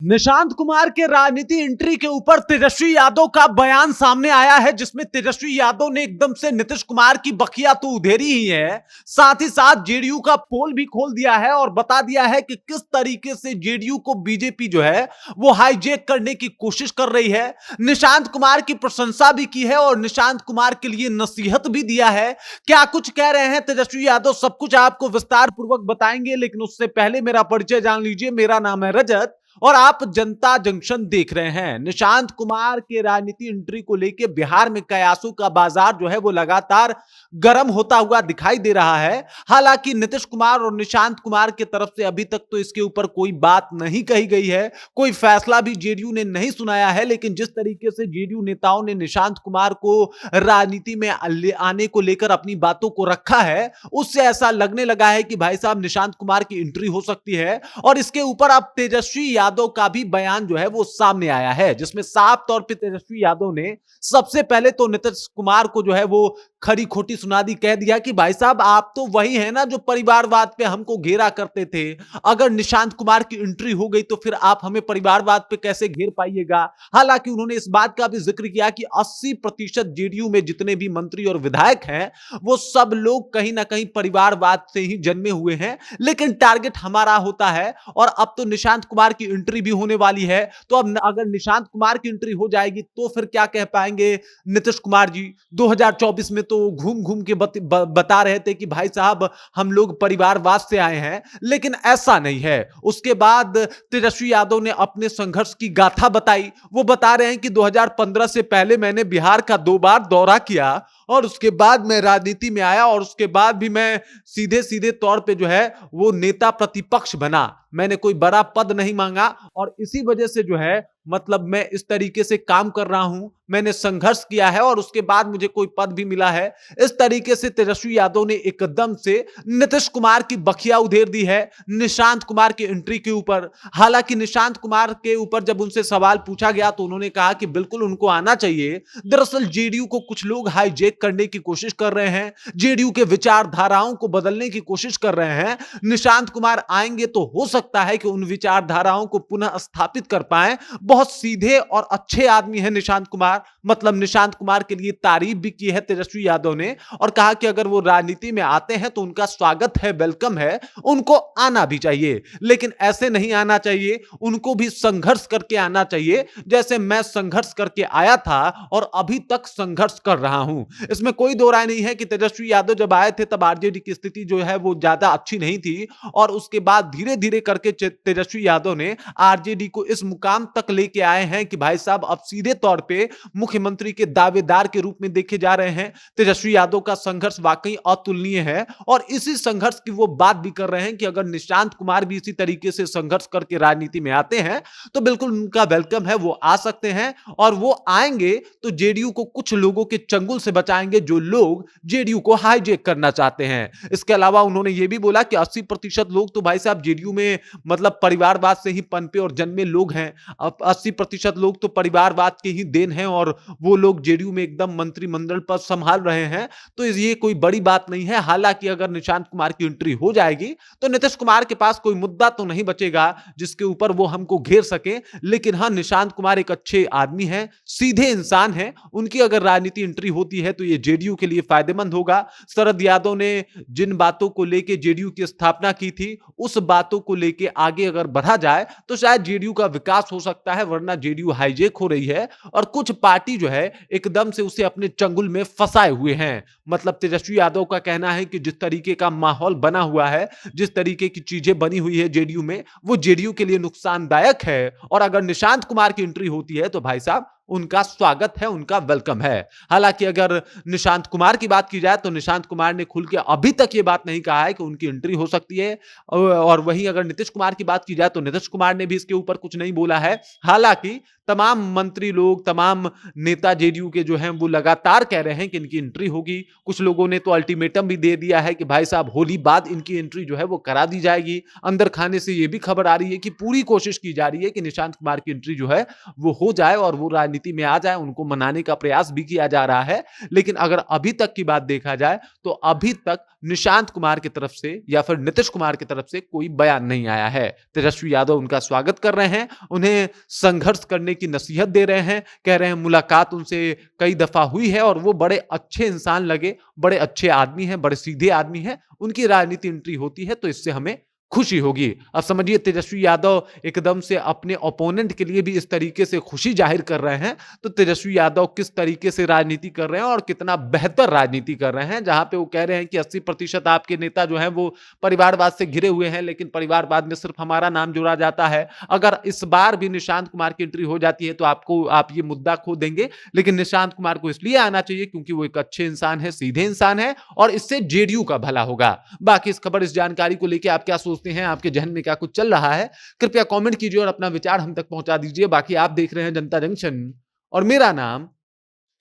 निशांत कुमार के राजनीति एंट्री के ऊपर तेजस्वी यादव का बयान सामने आया है, जिसमें तेजस्वी यादव ने एकदम से नीतीश कुमार की बखिया तो उधेरी ही है, साथ ही साथ जेडीयू का पोल भी खोल दिया है और बता दिया है कि किस तरीके से जेडीयू को बीजेपी जो है वो हाईजैक करने की कोशिश कर रही है। निशांत कुमार की प्रशंसा भी की है और निशांत कुमार के लिए नसीहत भी दिया है। क्या कुछ कह रहे हैं तेजस्वी यादव, सब कुछ आपको विस्तार पूर्वक बताएंगे, लेकिन उससे पहले मेरा परिचय जान लीजिए। मेरा नाम है रजत और आप जनता जंक्शन देख रहे हैं। निशांत कुमार के राजनीति एंट्री को लेकर बिहार में कयासों का बाजार जो है वो लगातार गर्म होता हुआ दिखाई दे रहा है। हालांकि नीतीश कुमार और निशांत कुमार की तरफ से अभी तक तो इसके ऊपर कोई बात नहीं कही गई है, कोई फैसला भी जेडीयू ने नहीं सुनाया है। लेकिन जिस तरीके से जेडीयू नेताओं ने निशांत कुमार को राजनीति में आने को लेकर अपनी बातों को रखा है, उससे ऐसा लगने लगा है कि भाई साहब निशांत कुमार की एंट्री हो सकती है। और इसके ऊपर अब तेजस्वी यादव का भी बयान जो है वो सामने आया है, जिसमें साफ तौर पे तेजस्वी यादव ने सबसे पहले तो नीतीश कुमार को जो है वो खरी खोटी सुना दी, कह दिया कि भाई साहब आप तो वही है ना जो परिवारवाद पे हमको घेरा करते थे। अगर निशांत कुमार की एंट्री हो गई तो फिर आप हमें परिवारवाद पे कैसे घेर पाइएगा। हालांकि उन्होंने इस बात का भी जिक्र किया कि 80% जेडीयू में जितने भी मंत्री और विधायक हैं वो सब लोग कहीं ना कहीं परिवारवाद से ही जन्मे हुए हैं, लेकिन टारगेट हमारा होता है। और अब तो निशांत कुमार की एंट्री भी होने वाली है, तो अब अगर निशांत कुमार की एंट्री हो जाएगी तो फिर क्या कह पाएंगे नीतीश कुमार जी। 2024 में तो घूम घूम के बता रहे थे कि भाई साहब हम लोग परिवारवाद से आए हैं, लेकिन ऐसा नहीं है। उसके बाद तेजस्वी यादव ने अपने संघर्ष की गाथा बताई। वो बता रहे हैं कि 2015 से पहले मैंने बिहार का 2 बार दौरा किया और उसके बाद मैं राजनीति में आया और उसके बाद भी मैं सीधे सीधे तौर पे जो है वो नेता प्रतिपक्ष बना। मैंने कोई बड़ा पद नहीं मांगा और इसी वजह से जो है मतलब मैं इस तरीके से काम कर रहा हूं। मैंने संघर्ष किया है और उसके बाद मुझे कोई पद भी मिला है। इस तरीके से तेजस्वी यादव ने एकदम से नीतीश कुमार की बखिया उधेर दी है निशांत कुमार की एंट्री के ऊपर। हालांकि निशांत कुमार के ऊपर जब उनसे सवाल पूछा गया तो उन्होंने कहा कि बिल्कुल उनको आना चाहिए। दरअसल जेडीयू को कुछ लोग हाईजैक करने की कोशिश कर रहे हैं, जेडीयू के विचारधाराओं को बदलने की कोशिश कर रहे हैं। निशांत कुमार आएंगे तो हो सकता है कि उन विचारधाराओं को पुनः स्थापित कर पाए। बहुत सीधे और अच्छे आदमी है निशांत कुमार, मतलब निशांत कुमार के लिए तारीफ भी की है तेजस्वी यादव ने और कहा कि अगर वो राजनीति में आते हैं तो उनका स्वागत है, वेलकम है, उनको आना भी चाहिए, लेकिन ऐसे नहीं आना चाहिए, उनको भी संघर्ष करके आना चाहिए जैसे मैं संघर्ष करके आया था और अभी तक संघर्ष कर रहा हूं। इसमें कोई दो राय नहीं है कि तेजस्वी यादव जब आए थे तब आरजेडी की स्थिति जो है वो ज्यादा अच्छी नहीं थी और उसके बाद धीरे धीरे करके तेजस्वी यादव ने आरजेडी को इस मुकाम तक लेके आए हैं कि भाई साहब अब सीधे तौर पे मुख्यमंत्री के दावेदार के रूप में देखे जा रहे हैं। तेजस्वी यादव का संघर्ष वाकई अतुलनीय है और इसी संघर्ष की वो बात भी कर रहे हैं कि अगर निशांत कुमार भी इसी तरीके से संघर्ष करके राजनीति में आते हैं तो बिल्कुल उनका वेलकम है, वो आ सकते हैं और वो आएंगे तो जेडीयू को कुछ लोगों के चंगुल से बचाएंगे जो लोग जेडीयू को हाईजैक करना चाहते हैं। इसके अलावा उन्होंने ये भी बोला कि 80% लोग तो भाई साहब जेडीयू में मतलब परिवारवाद से ही पनपे और जन्मे लोग हैं। अब 80% लोग तो परिवारवाद के ही देन हैं और वो लोग जेडीयू में एकदम मंत्रिमंडल पर संभाल रहे हैं, तो ये कोई बड़ी बात नहीं है। हालांकि अगर निशांत कुमार की एंट्री हो जाएगी तो नीतीश कुमार के पास कोई मुद्दा तो नहीं बचेगा जिसके ऊपर वो हमको घेर सके। लेकिन हाँ, निशांत कुमार एक अच्छे आदमी हैं, सीधे इंसान हैं, उनकी अगर राजनीति एंट्री होती है तो ये जेडीयू के लिए फायदेमंद होगा। शरद यादव ने जिन बातों को लेकर जेडीयू की स्थापना की थी उस बातों को लेकर आगे अगर बढ़ा जाए तो शायद जेडीयू का विकास हो सकता है, वरना जेडीयू हाईजैक हो रही है और कुछ पार्टी जो है एकदम से उसे अपने चंगुल में फंसाए हुए हैं। मतलब तेजस्वी यादव का कहना है कि जिस तरीके का माहौल बना हुआ है, जिस तरीके की चीजें बनी हुई है जेडीयू में, वो जेडीयू के लिए नुकसानदायक है और अगर निशांत कुमार की एंट्री होती है तो भाई साहब उनका स्वागत है, उनका वेलकम है। हालांकि अगर निशांत कुमार की बात की जाए तो निशांत कुमार ने खुल के अभी तक ये बात नहीं कहा है कि उनकी एंट्री हो सकती है और वहीं अगर नीतीश कुमार की बात की जाए तो नीतीश कुमार ने भी इसके ऊपर कुछ नहीं बोला है। हालांकि तमाम मंत्री लोग, तमाम नेता जेडीयू के जो हैं वो लगातार कह रहे हैं कि इनकी एंट्री होगी। कुछ लोगों ने तो अल्टीमेटम भी दे दिया है कि भाई साहब होली बाद इनकी एंट्री जो है वो करा दी जाएगी। अंदर खाने से ये भी खबर आ रही है कि पूरी कोशिश की जा रही है कि निशांत कुमार की एंट्री जो है वो हो जाए और वो राजनीति राजनीति में आ जाए, उनको मनाने का प्रयास भी किया जा रहा है। लेकिन अगर अभी तक की बात देखा जाए तो अभी तक निशांत कुमार की तरफ से या फिर नीतीश कुमार की तरफ से कोई बयान नहीं आया है। तेजस्वी यादव उनका स्वागत कर रहे हैं, उन्हें संघर्ष करने की नसीहत दे रहे हैं, कह रहे हैं मुलाकात उनसे कई दफा हुई है और वो बड़े अच्छे इंसान लगे, बड़े अच्छे आदमी हैं, बड़े सीधे आदमी हैं, उनकी राजनीति एंट्री होती है तो इससे हमें खुशी होगी। अब समझिए तेजस्वी यादव एकदम से अपने ओपोनेंट के लिए भी इस तरीके से खुशी जाहिर कर रहे हैं, तो तेजस्वी यादव किस तरीके से राजनीति कर रहे हैं और कितना बेहतर राजनीति कर रहे हैं, जहां पे वो कह रहे हैं कि 80% आपके नेता जो हैं वो परिवारवाद से घिरे हुए हैं, लेकिन परिवारवाद में सिर्फ हमारा नाम जोड़ा जाता है। अगर इस बार भी निशांत कुमार की एंट्री हो जाती है तो आप ये मुद्दा खो देंगे, लेकिन निशांत कुमार को इसलिए आना चाहिए क्योंकि वो एक अच्छे इंसान है, सीधे इंसान है और इससे जेडीयू का भला होगा। बाकी इस खबर, इस जानकारी को लेकर आप क्या सोचते हैं, आपके जहन में क्या कुछ चल रहा है, कृपया कमेंट कीजिए और अपना विचार हम तक पहुंचा दीजिए। बाकी आप देख रहे हैं जनता जंक्शन और मेरा नाम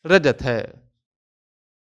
रजत है।